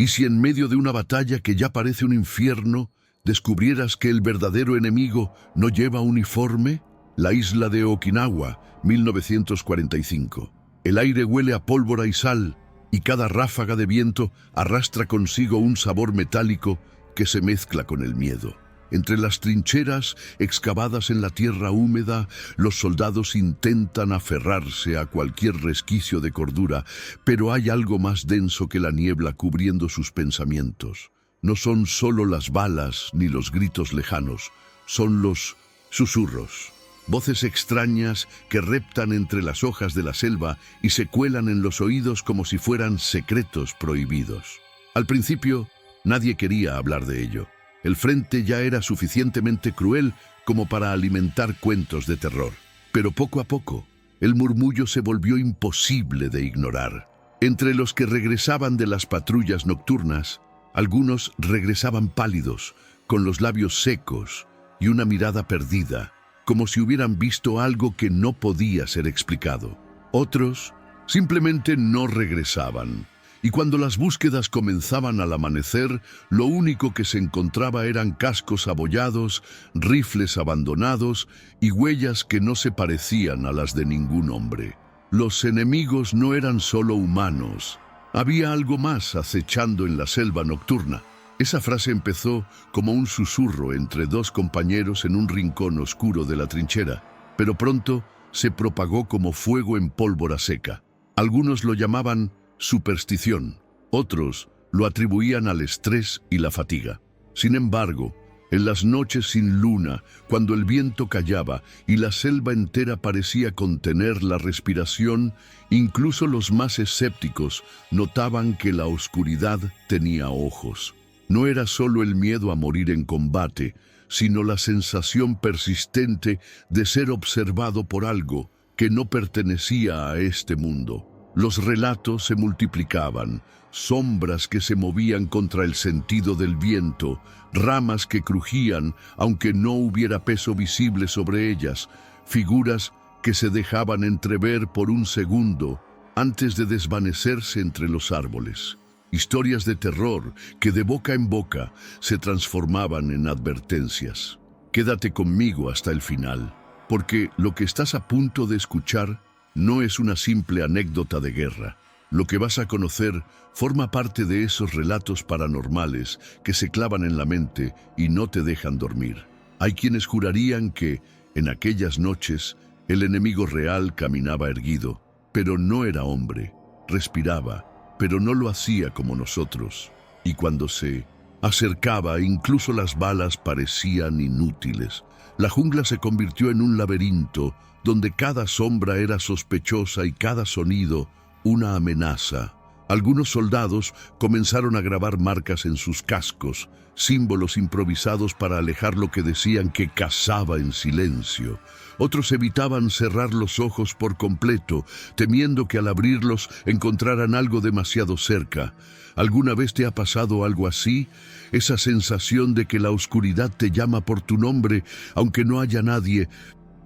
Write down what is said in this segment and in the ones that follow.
¿Y si en medio de una batalla que ya parece un infierno, descubrieras que el verdadero enemigo no lleva uniforme? La isla de Okinawa, 1945. El aire huele a pólvora y sal, y cada ráfaga de viento arrastra consigo un sabor metálico que se mezcla con el miedo. Entre las trincheras excavadas en la tierra húmeda, los soldados intentan aferrarse a cualquier resquicio de cordura, pero hay algo más denso que la niebla cubriendo sus pensamientos. No son solo las balas ni los gritos lejanos, son los susurros. Voces extrañas que reptan entre las hojas de la selva y se cuelan en los oídos como si fueran secretos prohibidos. Al principio, nadie quería hablar de ello. El frente ya era suficientemente cruel como para alimentar cuentos de terror. Pero poco a poco, el murmullo se volvió imposible de ignorar. Entre los que regresaban de las patrullas nocturnas, algunos regresaban pálidos, con los labios secos y una mirada perdida, como si hubieran visto algo que no podía ser explicado. Otros simplemente no regresaban. Y cuando las búsquedas comenzaban al amanecer, lo único que se encontraba eran cascos abollados, rifles abandonados y huellas que no se parecían a las de ningún hombre. Los enemigos no eran solo humanos. Había algo más acechando en la selva nocturna. Esa frase empezó como un susurro entre dos compañeros en un rincón oscuro de la trinchera, pero pronto se propagó como fuego en pólvora seca. Algunos lo llamaban superstición, otros lo atribuían al estrés y la fatiga. Sin embargo, en las noches sin luna, cuando el viento callaba y la selva entera parecía contener la respiración, incluso los más escépticos notaban que la oscuridad tenía ojos. No era solo el miedo a morir en combate, sino la sensación persistente de ser observado por algo que no pertenecía a este mundo. Los relatos se multiplicaban, sombras que se movían contra el sentido del viento, ramas que crujían aunque no hubiera peso visible sobre ellas, figuras que se dejaban entrever por un segundo antes de desvanecerse entre los árboles. Historias de terror que de boca en boca se transformaban en advertencias. Quédate conmigo hasta el final, porque lo que estás a punto de escuchar no es una simple anécdota de guerra. Lo que vas a conocer forma parte de esos relatos paranormales que se clavan en la mente y no te dejan dormir. Hay quienes jurarían que, en aquellas noches, el enemigo real caminaba erguido, pero no era hombre. Respiraba, pero no lo hacía como nosotros. Y cuando se acercaba, incluso las balas parecían inútiles. La jungla se convirtió en un laberinto donde cada sombra era sospechosa y cada sonido una amenaza. Algunos soldados comenzaron a grabar marcas en sus cascos, símbolos improvisados para alejar lo que decían que cazaba en silencio. Otros evitaban cerrar los ojos por completo, temiendo que al abrirlos encontraran algo demasiado cerca. ¿Alguna vez te ha pasado algo así? Esa sensación de que la oscuridad te llama por tu nombre, aunque no haya nadie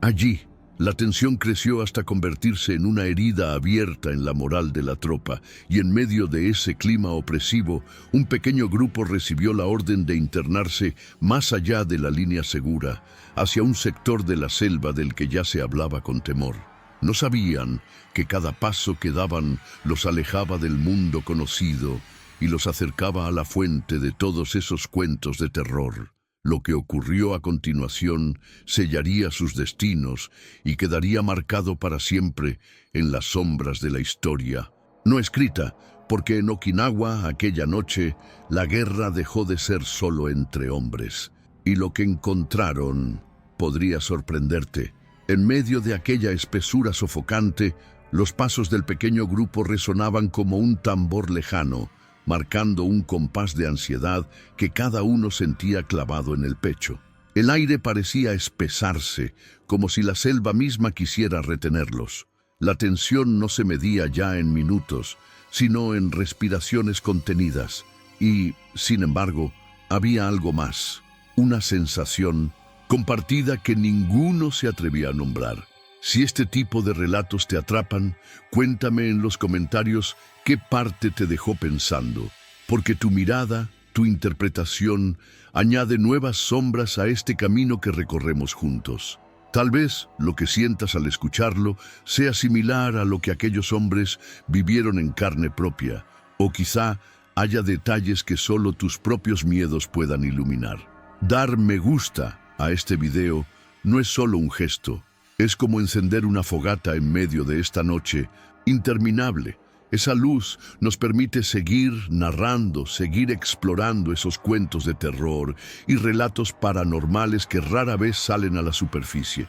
allí. La tensión creció hasta convertirse en una herida abierta en la moral de la tropa, y en medio de ese clima opresivo, un pequeño grupo recibió la orden de internarse más allá de la línea segura, hacia un sector de la selva del que ya se hablaba con temor. No sabían que cada paso que daban los alejaba del mundo conocido y los acercaba a la fuente de todos esos cuentos de terror. Lo que ocurrió a continuación sellaría sus destinos y quedaría marcado para siempre en las sombras de la historia. No escrita, porque en Okinawa aquella noche la guerra dejó de ser solo entre hombres. Y lo que encontraron podría sorprenderte. En medio de aquella espesura sofocante, los pasos del pequeño grupo resonaban como un tambor lejano, marcando un compás de ansiedad que cada uno sentía clavado en el pecho. El aire parecía espesarse, como si la selva misma quisiera retenerlos. La tensión no se medía ya en minutos, sino en respiraciones contenidas. Y, sin embargo, había algo más, una sensación compartida que ninguno se atrevía a nombrar. Si este tipo de relatos te atrapan, cuéntame en los comentarios qué parte te dejó pensando. porque tu mirada, tu interpretación, añade nuevas sombras a este camino que recorremos juntos. Tal vez lo que sientas al escucharlo sea similar a lo que aquellos hombres vivieron en carne propia, o quizá haya detalles que solo tus propios miedos puedan iluminar. Dar me gusta a este video no es solo un gesto, es como encender una fogata en medio de esta noche interminable. Esa luz nos permite seguir narrando, seguir explorando esos cuentos de terror y relatos paranormales que rara vez salen a la superficie.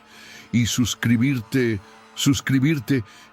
Y suscribirte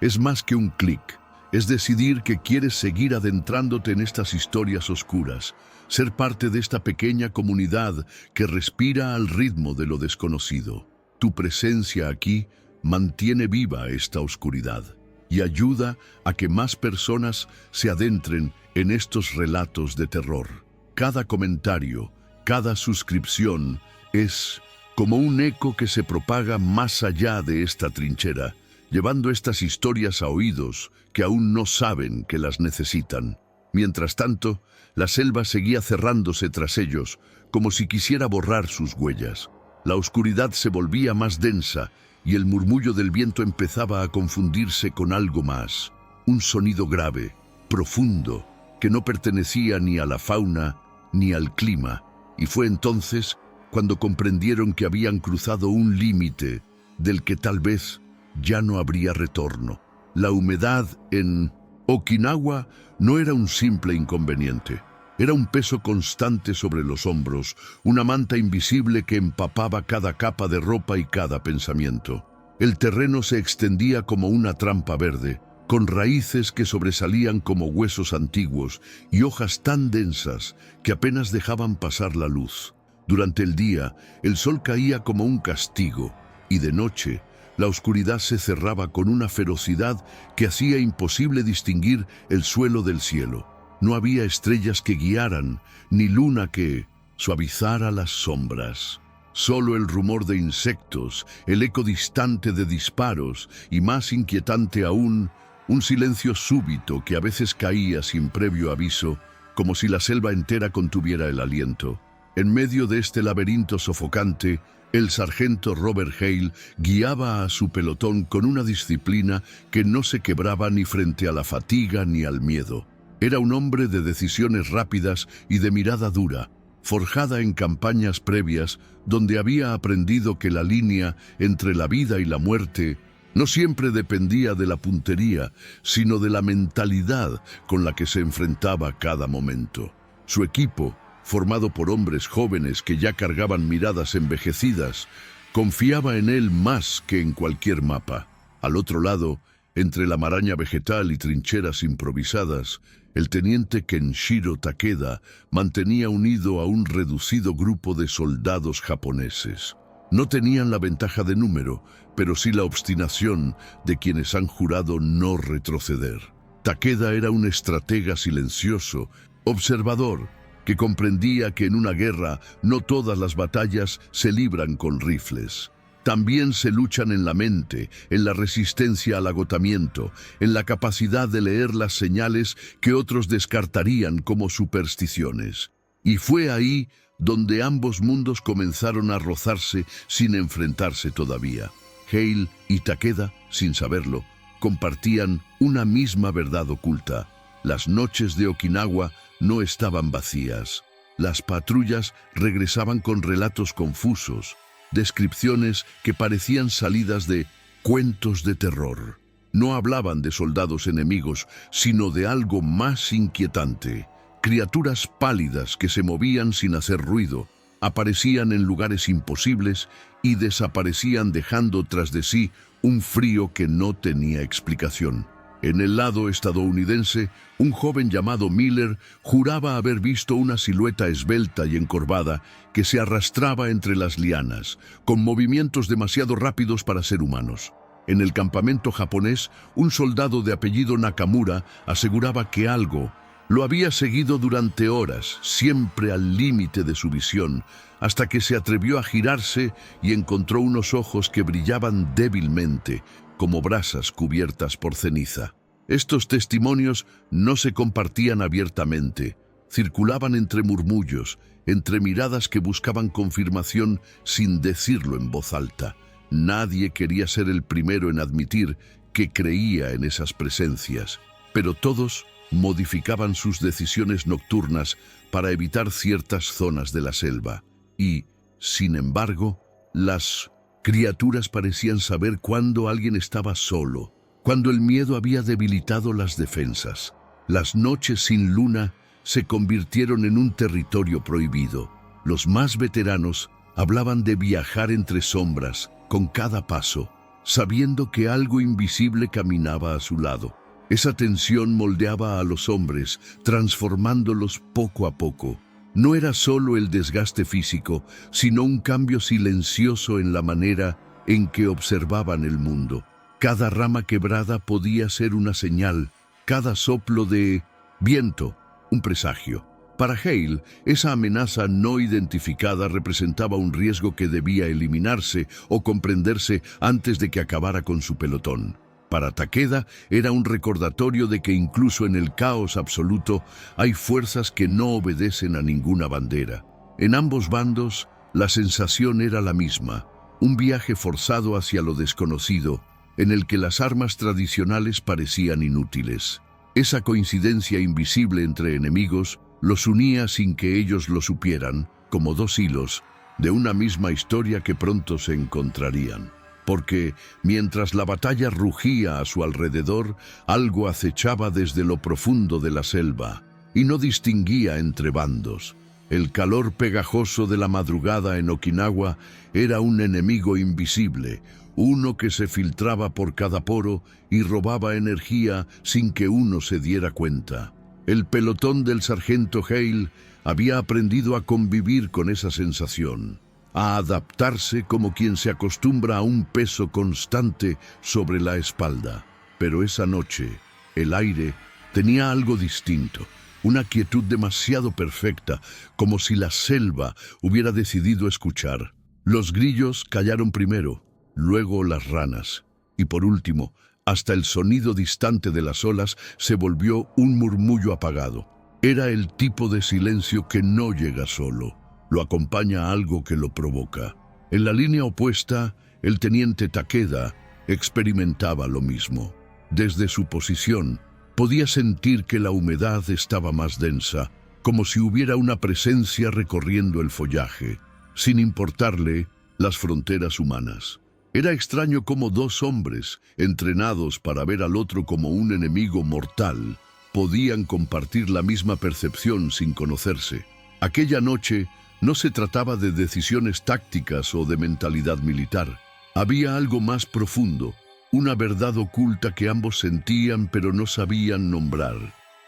es más que un clic. Es decidir que quieres seguir adentrándote en estas historias oscuras, ser parte de esta pequeña comunidad que respira al ritmo de lo desconocido. Tu presencia aquí mantiene viva esta oscuridad y ayuda a que más personas se adentren en estos relatos de terror. Cada comentario, cada suscripción es como un eco que se propaga más allá de esta trinchera, llevando estas historias a oídos que aún no saben que las necesitan. Mientras tanto, la selva seguía cerrándose tras ellos, como si quisiera borrar sus huellas. La oscuridad se volvía más densa y el murmullo del viento empezaba a confundirse con algo más. Un sonido grave, profundo, que no pertenecía ni a la fauna ni al clima. Y fue entonces cuando comprendieron que habían cruzado un límite del que tal vez ya no habría retorno. La humedad en Okinawa no era un simple inconveniente. Era un peso constante sobre los hombros, una manta invisible que empapaba cada capa de ropa y cada pensamiento. El terreno se extendía como una trampa verde, con raíces que sobresalían como huesos antiguos y hojas tan densas que apenas dejaban pasar la luz. Durante el día, el sol caía como un castigo, y de noche, la oscuridad se cerraba con una ferocidad que hacía imposible distinguir el suelo del cielo. No había estrellas que guiaran, ni luna que suavizara las sombras. Solo el rumor de insectos, el eco distante de disparos y, más inquietante aún, un silencio súbito que a veces caía sin previo aviso, como si la selva entera contuviera el aliento. En medio de este laberinto sofocante, el sargento Robert Hale guiaba a su pelotón con una disciplina que no se quebraba ni frente a la fatiga ni al miedo. Era un hombre de decisiones rápidas y de mirada dura, forjada en campañas previas donde había aprendido que la línea entre la vida y la muerte no siempre dependía de la puntería, sino de la mentalidad con la que se enfrentaba cada momento. Su equipo, formado por hombres jóvenes que ya cargaban miradas envejecidas, confiaba en él más que en cualquier mapa. Al otro lado, entre la maraña vegetal y trincheras improvisadas, el teniente Kenshiro Takeda mantenía unido a un reducido grupo de soldados japoneses. No tenían la ventaja de número, pero sí la obstinación de quienes han jurado no retroceder. Takeda era un estratega silencioso, observador, que comprendía que en una guerra no todas las batallas se libran con rifles. También se luchan en la mente, en la resistencia al agotamiento, en la capacidad de leer las señales que otros descartarían como supersticiones. Y fue ahí donde ambos mundos comenzaron a rozarse sin enfrentarse todavía. Hale y Takeda, sin saberlo, compartían una misma verdad oculta. Las noches de Okinawa no estaban vacías. Las patrullas regresaban con relatos confusos, descripciones que parecían salidas de cuentos de terror. No hablaban de soldados enemigos, sino de algo más inquietante. Criaturas pálidas que se movían sin hacer ruido, aparecían en lugares imposibles y desaparecían dejando tras de sí un frío que no tenía explicación. En el lado estadounidense, un joven llamado Miller juraba haber visto una silueta esbelta y encorvada que se arrastraba entre las lianas, con movimientos demasiado rápidos para ser humanos. En el campamento japonés, un soldado de apellido Nakamura aseguraba que algo lo había seguido durante horas, siempre al límite de su visión, hasta que se atrevió a girarse y encontró unos ojos que brillaban débilmente, como brasas cubiertas por ceniza. Estos testimonios no se compartían abiertamente, circulaban entre murmullos, entre miradas que buscaban confirmación sin decirlo en voz alta. Nadie quería ser el primero en admitir que creía en esas presencias, pero todos modificaban sus decisiones nocturnas para evitar ciertas zonas de la selva. Y, sin embargo, las criaturas parecían saber cuándo alguien estaba solo, cuando el miedo había debilitado las defensas. Las noches sin luna se convirtieron en un territorio prohibido. Los más veteranos hablaban de viajar entre sombras con cada paso, sabiendo que algo invisible caminaba a su lado. Esa tensión moldeaba a los hombres, transformándolos poco a poco. No era solo el desgaste físico, sino un cambio silencioso en la manera en que observaban el mundo. Cada rama quebrada podía ser una señal, cada soplo de viento, un presagio. Para Hale, esa amenaza no identificada representaba un riesgo que debía eliminarse o comprenderse antes de que acabara con su pelotón. Para Takeda era un recordatorio de que incluso en el caos absoluto hay fuerzas que no obedecen a ninguna bandera. En ambos bandos, la sensación era la misma, un viaje forzado hacia lo desconocido, en el que las armas tradicionales parecían inútiles. Esa coincidencia invisible entre enemigos los unía sin que ellos lo supieran, como dos hilos de una misma historia que pronto se encontrarían. Porque, mientras la batalla rugía a su alrededor, algo acechaba desde lo profundo de la selva, y no distinguía entre bandos. El calor pegajoso de la madrugada en Okinawa era un enemigo invisible, uno que se filtraba por cada poro y robaba energía sin que uno se diera cuenta. El pelotón del sargento Hale había aprendido a convivir con esa sensación, a adaptarse como quien se acostumbra a un peso constante sobre la espalda. Pero esa noche, el aire tenía algo distinto, una quietud demasiado perfecta, como si la selva hubiera decidido escuchar. Los grillos callaron primero, luego las ranas, y por último, hasta el sonido distante de las olas se volvió un murmullo apagado. Era el tipo de silencio que no llega solo, lo acompaña algo que lo provoca. En la línea opuesta, el teniente Takeda experimentaba lo mismo. Desde su posición, podía sentir que la humedad estaba más densa, como si hubiera una presencia recorriendo el follaje, sin importarle las fronteras humanas. Era extraño cómo dos hombres, entrenados para ver al otro como un enemigo mortal, podían compartir la misma percepción sin conocerse. Aquella noche no se trataba de decisiones tácticas o de mentalidad militar. Había algo más profundo, una verdad oculta que ambos sentían pero no sabían nombrar.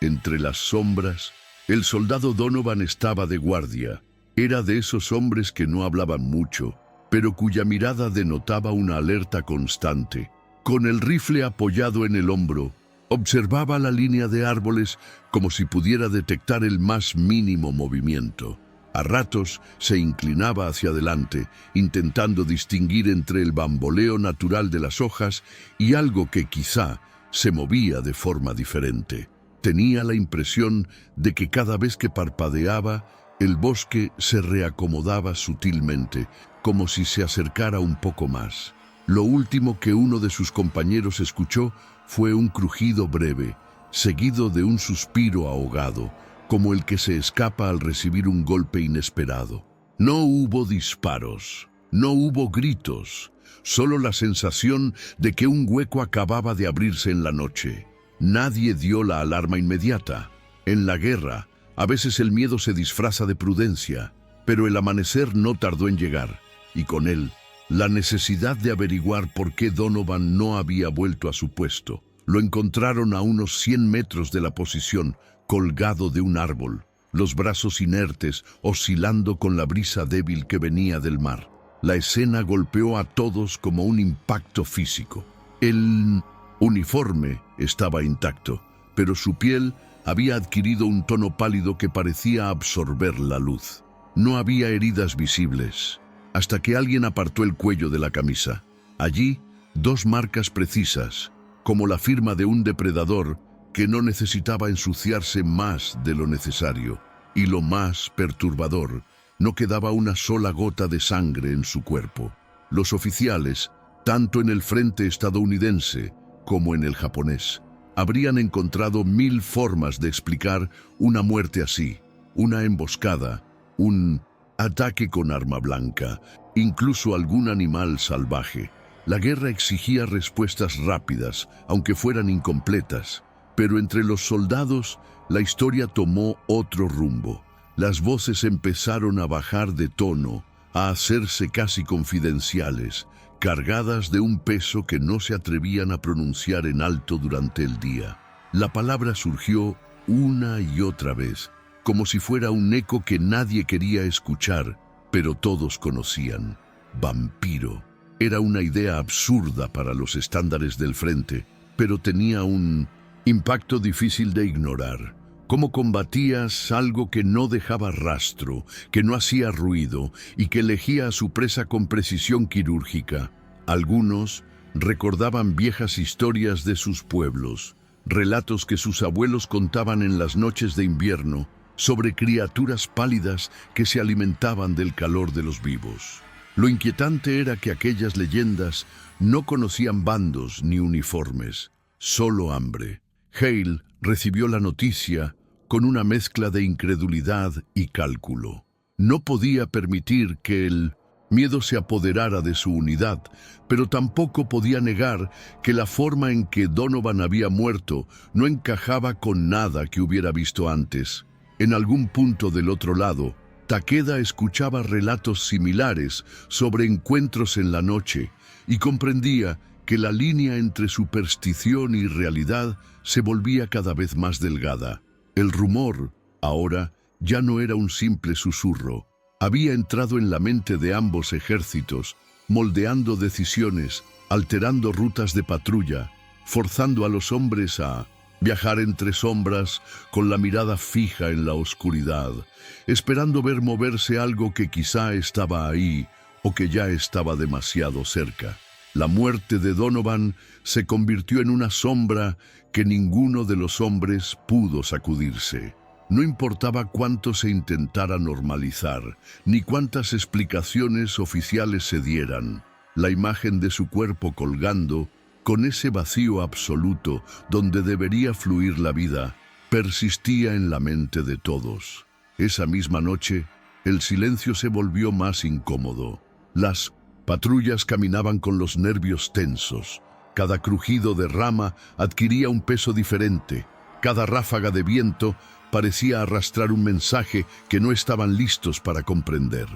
Entre las sombras, el soldado Donovan estaba de guardia. Era de esos hombres que no hablaban mucho, pero cuya mirada denotaba una alerta constante. Con el rifle apoyado en el hombro, observaba la línea de árboles como si pudiera detectar el más mínimo movimiento. A ratos se inclinaba hacia adelante, intentando distinguir entre el bamboleo natural de las hojas y algo que quizá se movía de forma diferente. Tenía la impresión de que cada vez que parpadeaba, el bosque se reacomodaba sutilmente, como si se acercara un poco más. Lo último que uno de sus compañeros escuchó fue un crujido breve, seguido de un suspiro ahogado, como el que se escapa al recibir un golpe inesperado. No hubo disparos, no hubo gritos, solo la sensación de que un hueco acababa de abrirse en la noche. Nadie dio la alarma inmediata. En la guerra, a veces el miedo se disfraza de prudencia, pero el amanecer no tardó en llegar, y con él, la necesidad de averiguar por qué Donovan no había vuelto a su puesto. Lo encontraron a unos 100 metros de la posición, colgado de un árbol, los brazos inertes, oscilando con la brisa débil que venía del mar. La escena golpeó a todos como un impacto físico. El uniforme estaba intacto, pero su piel había adquirido un tono pálido que parecía absorber la luz. No había heridas visibles, hasta que alguien apartó el cuello de la camisa. Allí, 2 marcas precisas, como la firma de un depredador que no necesitaba ensuciarse más de lo necesario. Y lo más perturbador, no quedaba una sola gota de sangre en su cuerpo. Los oficiales, tanto en el frente estadounidense como en el japonés, habrían encontrado 1000 formas de explicar una muerte así: una emboscada, un ataque con arma blanca, incluso algún animal salvaje. La guerra exigía respuestas rápidas, aunque fueran incompletas. Pero entre los soldados, la historia tomó otro rumbo. Las voces empezaron a bajar de tono, a hacerse casi confidenciales, cargadas de un peso que no se atrevían a pronunciar en alto durante el día. La palabra surgió una y otra vez, como si fuera un eco que nadie quería escuchar, pero todos conocían. Vampiro. Era una idea absurda para los estándares del frente, pero tenía un impacto difícil de ignorar. ¿Cómo combatías algo que no dejaba rastro, que no hacía ruido y que elegía a su presa con precisión quirúrgica? Algunos recordaban viejas historias de sus pueblos, relatos que sus abuelos contaban en las noches de invierno sobre criaturas pálidas que se alimentaban del calor de los vivos. Lo inquietante era que aquellas leyendas no conocían bandos ni uniformes, solo hambre. Hale recibió la noticia con una mezcla de incredulidad y cálculo. No podía permitir que el miedo se apoderara de su unidad, pero tampoco podía negar que la forma en que Donovan había muerto no encajaba con nada que hubiera visto antes. En algún punto del otro lado, Takeda escuchaba relatos similares sobre encuentros en la noche y comprendía que la línea entre superstición y realidad se volvía cada vez más delgada. El rumor, ahora, ya no era un simple susurro. Había entrado en la mente de ambos ejércitos, moldeando decisiones, alterando rutas de patrulla, forzando a los hombres a viajar entre sombras con la mirada fija en la oscuridad, esperando ver moverse algo que quizá estaba ahí o que ya estaba demasiado cerca. La muerte de Donovan se convirtió en una sombra que ninguno de los hombres pudo sacudirse. No importaba cuánto se intentara normalizar, ni cuántas explicaciones oficiales se dieran. La imagen de su cuerpo colgando, con ese vacío absoluto donde debería fluir la vida, persistía en la mente de todos. Esa misma noche, el silencio se volvió más incómodo. Las patrullas caminaban con los nervios tensos. Cada crujido de rama adquiría un peso diferente. Cada ráfaga de viento parecía arrastrar un mensaje que no estaban listos para comprender.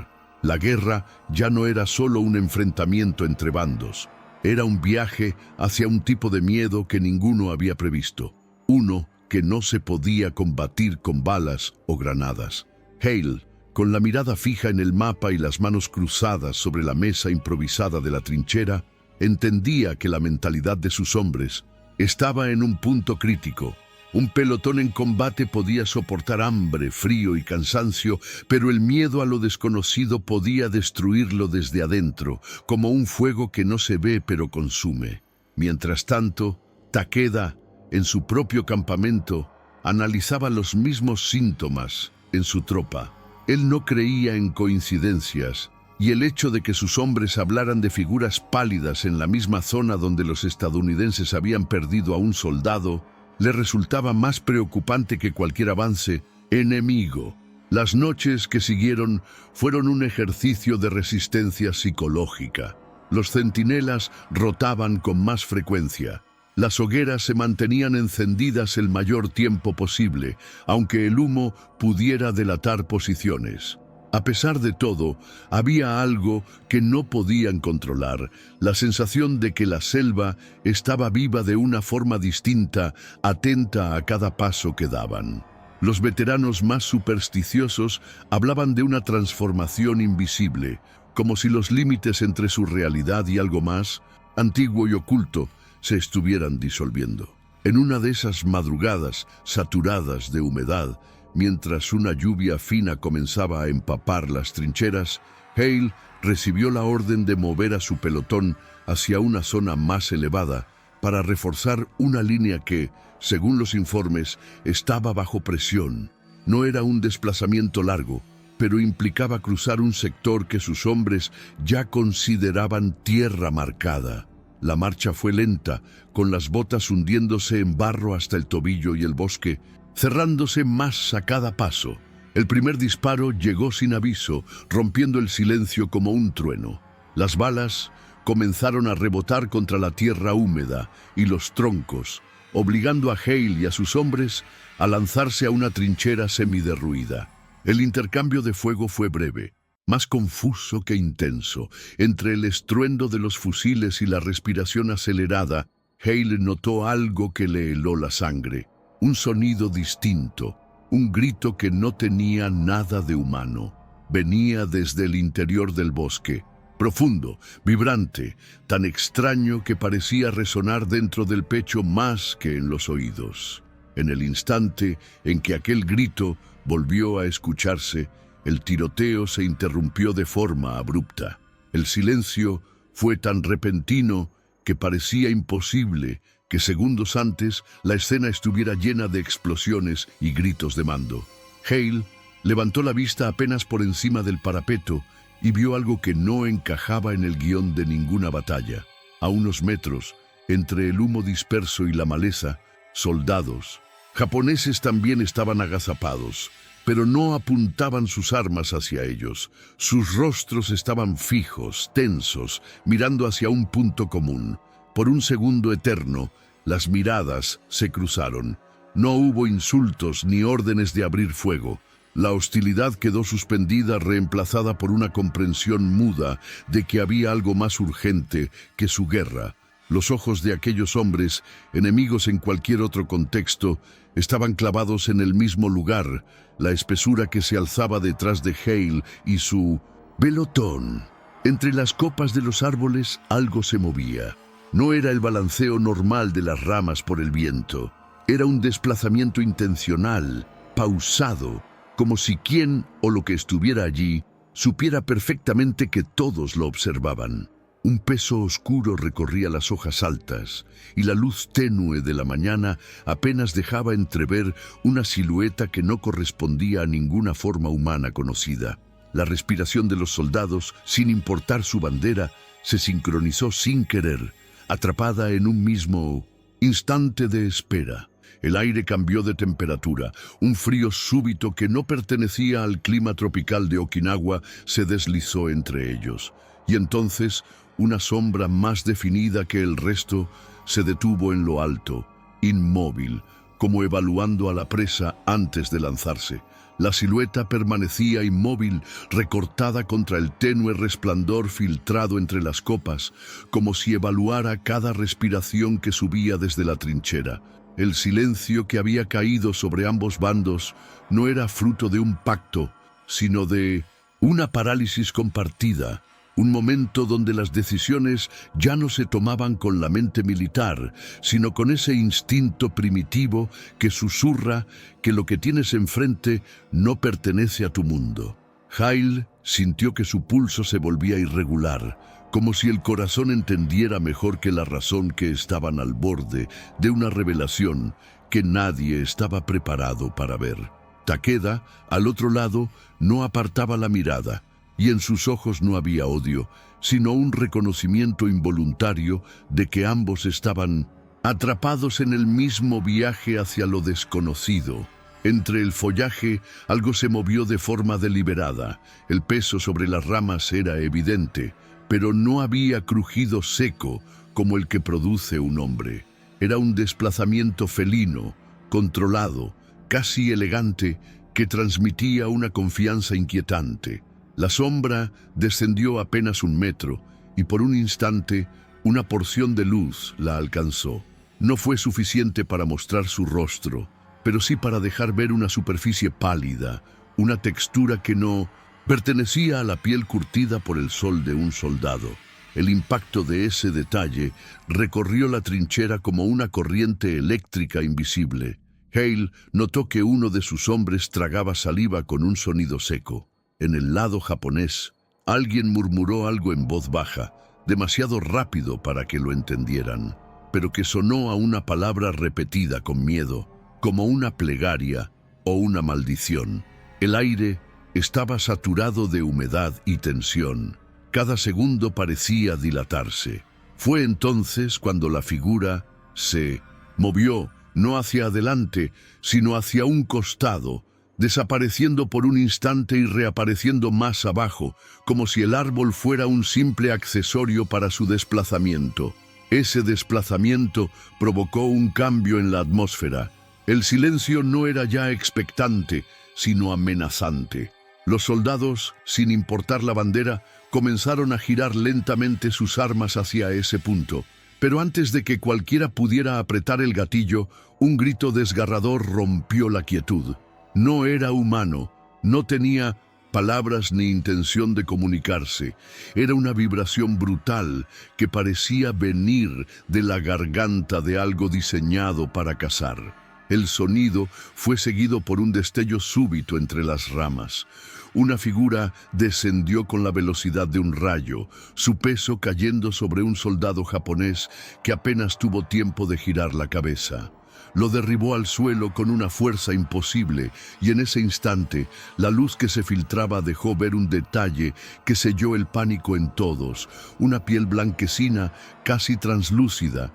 La guerra ya no era solo un enfrentamiento entre bandos. Era un viaje hacia un tipo de miedo que ninguno había previsto. Uno que no se podía combatir con balas o granadas. Hale, con la mirada fija en el mapa y las manos cruzadas sobre la mesa improvisada de la trinchera, entendía que la mentalidad de sus hombres estaba en un punto crítico. Un pelotón en combate podía soportar hambre, frío y cansancio, pero el miedo a lo desconocido podía destruirlo desde adentro, como un fuego que no se ve pero consume. Mientras tanto, Takeda, en su propio campamento, analizaba los mismos síntomas en su tropa. Él no creía en coincidencias, y el hecho de que sus hombres hablaran de figuras pálidas en la misma zona donde los estadounidenses habían perdido a un soldado, le resultaba más preocupante que cualquier avance enemigo. Las noches que siguieron fueron un ejercicio de resistencia psicológica. Los centinelas rotaban con más frecuencia. Las hogueras se mantenían encendidas el mayor tiempo posible, aunque el humo pudiera delatar posiciones. A pesar de todo, había algo que no podían controlar, la sensación de que la selva estaba viva de una forma distinta, atenta a cada paso que daban. Los veteranos más supersticiosos hablaban de una transformación invisible, como si los límites entre su realidad y algo más, antiguo y oculto, se estuvieran disolviendo. En una de esas madrugadas saturadas de humedad, mientras una lluvia fina comenzaba a empapar las trincheras, Hale recibió la orden de mover a su pelotón hacia una zona más elevada para reforzar una línea que, según los informes, estaba bajo presión. No era un desplazamiento largo, pero implicaba cruzar un sector que sus hombres ya consideraban tierra marcada. La marcha fue lenta, con las botas hundiéndose en barro hasta el tobillo y el bosque, cerrándose más a cada paso. El primer disparo llegó sin aviso, rompiendo el silencio como un trueno. Las balas comenzaron a rebotar contra la tierra húmeda y los troncos, obligando a Hale y a sus hombres a lanzarse a una trinchera semiderruida. El intercambio de fuego fue breve, más confuso que intenso. Entre el estruendo de los fusiles y la respiración acelerada, Hale notó algo que le heló la sangre. Un sonido distinto, un grito que no tenía nada de humano. Venía desde el interior del bosque, profundo, vibrante, tan extraño que parecía resonar dentro del pecho más que en los oídos. En el instante en que aquel grito volvió a escucharse, el tiroteo se interrumpió de forma abrupta. El silencio fue tan repentino que parecía imposible que segundos antes la escena estuviera llena de explosiones y gritos de mando. Hale levantó la vista apenas por encima del parapeto y vio algo que no encajaba en el guión de ninguna batalla. A unos metros, entre el humo disperso y la maleza, soldados japoneses también estaban agazapados, pero no apuntaban sus armas hacia ellos. Sus rostros estaban fijos, tensos, mirando hacia un punto común. Por un segundo eterno, las miradas se cruzaron. No hubo insultos ni órdenes de abrir fuego. La hostilidad quedó suspendida, reemplazada por una comprensión muda de que había algo más urgente que su guerra. Los ojos de aquellos hombres, enemigos en cualquier otro contexto, estaban clavados en el mismo lugar, la espesura que se alzaba detrás de Hale y su pelotón. Entre las copas de los árboles algo se movía. No era el balanceo normal de las ramas por el viento. Era un desplazamiento intencional, pausado, como si quien o lo que estuviera allí supiera perfectamente que todos lo observaban. Un peso oscuro recorría las hojas altas y la luz tenue de la mañana apenas dejaba entrever una silueta que no correspondía a ninguna forma humana conocida. La respiración de los soldados, sin importar su bandera, se sincronizó sin querer, atrapada en un mismo instante de espera. El aire cambió de temperatura. Un frío súbito que no pertenecía al clima tropical de Okinawa se deslizó entre ellos. Y entonces, una sombra más definida que el resto se detuvo en lo alto, inmóvil, como evaluando a la presa antes de lanzarse. La silueta permanecía inmóvil, recortada contra el tenue resplandor filtrado entre las copas, como si evaluara cada respiración que subía desde la trinchera. El silencio que había caído sobre ambos bandos no era fruto de un pacto, sino de una parálisis compartida, un momento donde las decisiones ya no se tomaban con la mente militar, sino con ese instinto primitivo que susurra que lo que tienes enfrente no pertenece a tu mundo. Hale sintió que su pulso se volvía irregular, como si el corazón entendiera mejor que la razón que estaban al borde de una revelación que nadie estaba preparado para ver. Takeda, al otro lado, no apartaba la mirada, y en sus ojos no había odio, sino un reconocimiento involuntario de que ambos estaban atrapados en el mismo viaje hacia lo desconocido. Entre el follaje, algo se movió de forma deliberada. El peso sobre las ramas era evidente, pero no había crujido seco como el que produce un hombre. Era un desplazamiento felino, controlado, casi elegante, que transmitía una confianza inquietante. La sombra descendió apenas 1 metro y por un instante una porción de luz la alcanzó. No fue suficiente para mostrar su rostro, pero sí para dejar ver una superficie pálida, una textura que no pertenecía a la piel curtida por el sol de un soldado. El impacto de ese detalle recorrió la trinchera como una corriente eléctrica invisible. Hale notó que uno de sus hombres tragaba saliva con un sonido seco. En el lado japonés, alguien murmuró algo en voz baja, demasiado rápido para que lo entendieran, pero que sonó a una palabra repetida con miedo, como una plegaria o una maldición. El aire estaba saturado de humedad y tensión. Cada segundo parecía dilatarse. Fue entonces cuando la figura se movió, no hacia adelante, sino hacia un costado, desapareciendo por un instante y reapareciendo más abajo, como si el árbol fuera un simple accesorio para su desplazamiento. Ese desplazamiento provocó un cambio en la atmósfera. El silencio no era ya expectante, sino amenazante. Los soldados, sin importar la bandera, comenzaron a girar lentamente sus armas hacia ese punto. Pero antes de que cualquiera pudiera apretar el gatillo, un grito desgarrador rompió la quietud. No era humano, no tenía palabras ni intención de comunicarse. Era una vibración brutal que parecía venir de la garganta de algo diseñado para cazar. El sonido fue seguido por un destello súbito entre las ramas. Una figura descendió con la velocidad de un rayo, su peso cayendo sobre un soldado japonés que apenas tuvo tiempo de girar la cabeza. Lo derribó al suelo con una fuerza imposible, y en ese instante, la luz que se filtraba dejó ver un detalle que selló el pánico en todos, una piel blanquecina, casi translúcida,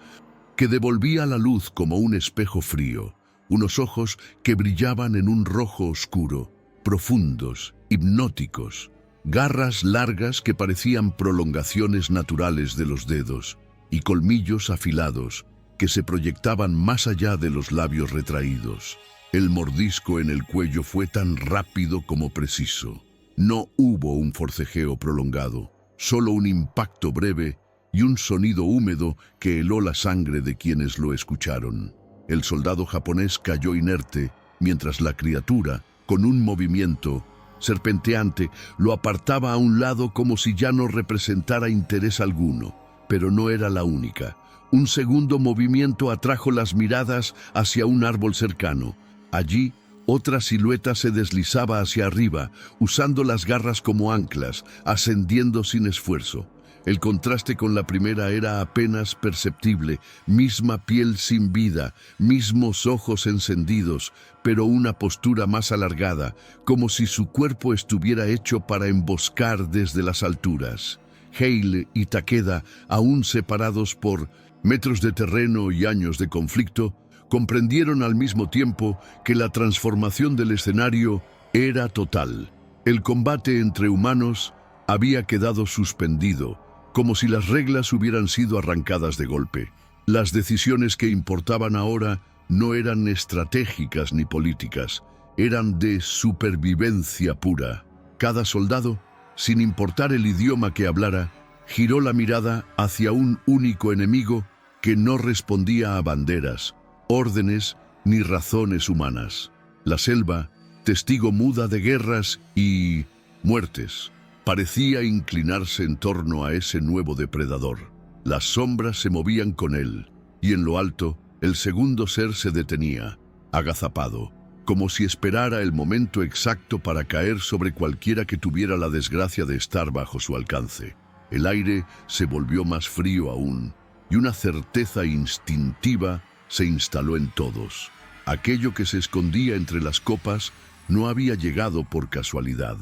que devolvía la luz como un espejo frío, unos ojos que brillaban en un rojo oscuro, profundos, hipnóticos, garras largas que parecían prolongaciones naturales de los dedos, y colmillos afilados, que se proyectaban más allá de los labios retraídos. El mordisco en el cuello fue tan rápido como preciso. No hubo un forcejeo prolongado, solo un impacto breve y un sonido húmedo que heló la sangre de quienes lo escucharon. El soldado japonés cayó inerte, mientras la criatura, con un movimiento serpenteante, lo apartaba a un lado como si ya no representara interés alguno. Pero no era la única. Un segundo movimiento atrajo las miradas hacia un árbol cercano. Allí, otra silueta se deslizaba hacia arriba, usando las garras como anclas, ascendiendo sin esfuerzo. El contraste con la primera era apenas perceptible, misma piel sin vida, mismos ojos encendidos, pero una postura más alargada, como si su cuerpo estuviera hecho para emboscar desde las alturas. Hale y Takeda, aún separados por metros de terreno y años de conflicto, comprendieron al mismo tiempo que la transformación del escenario era total. El combate entre humanos había quedado suspendido, como si las reglas hubieran sido arrancadas de golpe. Las decisiones que importaban ahora no eran estratégicas ni políticas, eran de supervivencia pura. Cada soldado, sin importar el idioma que hablara, giró la mirada hacia un único enemigo que no respondía a banderas, órdenes ni razones humanas. La selva, testigo muda de guerras y muertes, parecía inclinarse en torno a ese nuevo depredador. Las sombras se movían con él, y en lo alto, el segundo ser se detenía, agazapado, como si esperara el momento exacto para caer sobre cualquiera que tuviera la desgracia de estar bajo su alcance. El aire se volvió más frío aún, y una certeza instintiva se instaló en todos. Aquello que se escondía entre las copas no había llegado por casualidad.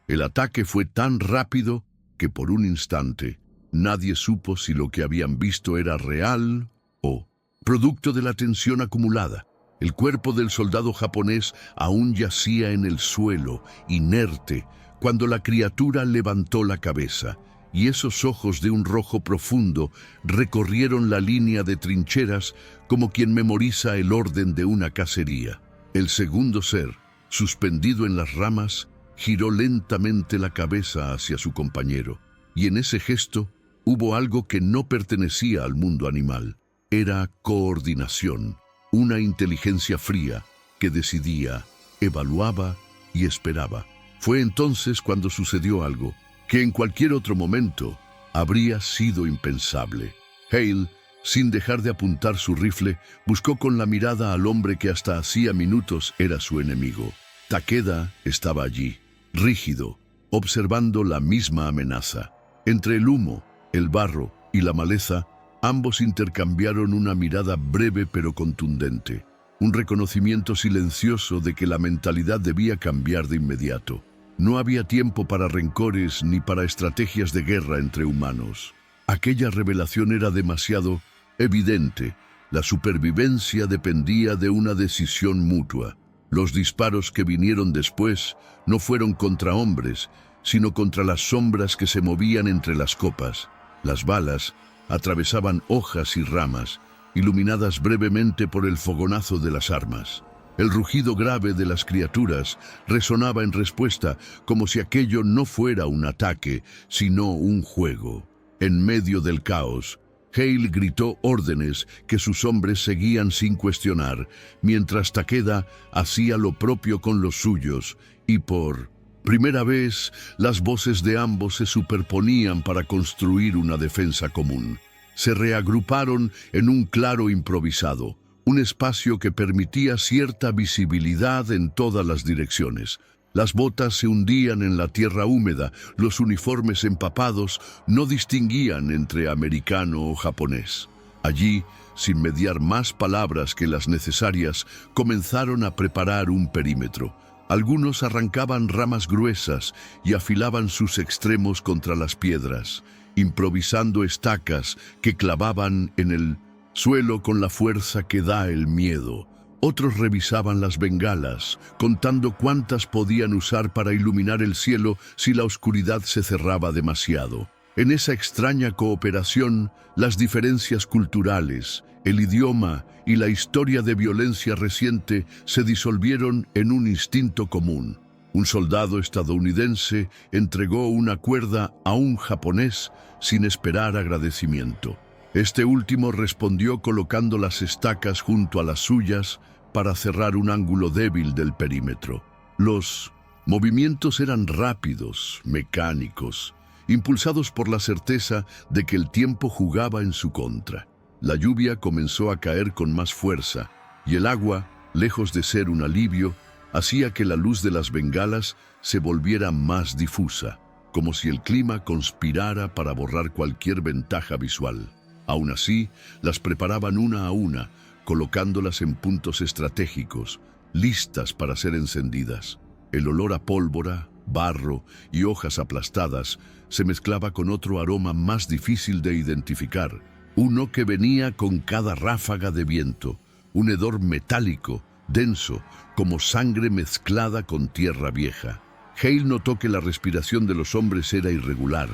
El ataque fue tan rápido que por un instante nadie supo si lo que habían visto era real o producto de la tensión acumulada. El cuerpo del soldado japonés aún yacía en el suelo, inerte, cuando la criatura levantó la cabeza, y esos ojos de un rojo profundo recorrieron la línea de trincheras como quien memoriza el orden de una cacería. El segundo ser, suspendido en las ramas, giró lentamente la cabeza hacia su compañero, y en ese gesto hubo algo que no pertenecía al mundo animal. Era coordinación, una inteligencia fría que decidía, evaluaba y esperaba. Fue entonces cuando sucedió algo que en cualquier otro momento habría sido impensable. Hale, sin dejar de apuntar su rifle, buscó con la mirada al hombre que hasta hacía minutos era su enemigo. Takeda estaba allí, rígido, observando la misma amenaza. Entre el humo, el barro y la maleza, ambos intercambiaron una mirada breve pero contundente. un reconocimiento silencioso de que la mentalidad debía cambiar de inmediato. No había tiempo para rencores ni para estrategias de guerra entre humanos. Aquella revelación era demasiado evidente. La supervivencia dependía de una decisión mutua. Los disparos que vinieron después no fueron contra hombres, sino contra las sombras que se movían entre las copas. Las balas atravesaban hojas y ramas, iluminadas brevemente por el fogonazo de las armas. El rugido grave de las criaturas resonaba en respuesta, como si aquello no fuera un ataque, sino un juego. En medio del caos, Hale gritó órdenes que sus hombres seguían sin cuestionar, mientras Takeda hacía lo propio con los suyos, y por primera vez las voces de ambos se superponían para construir una defensa común. Se reagruparon en un claro improvisado, un espacio que permitía cierta visibilidad en todas las direcciones. Las botas se hundían en la tierra húmeda, los uniformes empapados no distinguían entre americano o japonés. Allí, sin mediar más palabras que las necesarias, comenzaron a preparar un perímetro. Algunos arrancaban ramas gruesas y afilaban sus extremos contra las piedras, improvisando estacas que clavaban en el suelo con la fuerza que da el miedo. Otros revisaban las bengalas, contando cuántas podían usar para iluminar el cielo si la oscuridad se cerraba demasiado. En esa extraña cooperación, las diferencias culturales, el idioma y la historia de violencia reciente se disolvieron en un instinto común. Un soldado estadounidense entregó una cuerda a un japonés sin esperar agradecimiento. Este último respondió colocando las estacas junto a las suyas para cerrar un ángulo débil del perímetro. Los movimientos eran rápidos, mecánicos, impulsados por la certeza de que el tiempo jugaba en su contra. La lluvia comenzó a caer con más fuerza, y el agua, lejos de ser un alivio, hacía que la luz de las bengalas se volviera más difusa, como si el clima conspirara para borrar cualquier ventaja visual. Aún así, las preparaban una a una, colocándolas en puntos estratégicos, listas para ser encendidas. El olor a pólvora, barro y hojas aplastadas se mezclaba con otro aroma más difícil de identificar, uno que venía con cada ráfaga de viento, un hedor metálico, denso, como sangre mezclada con tierra vieja. Hale notó que la respiración de los hombres era irregular,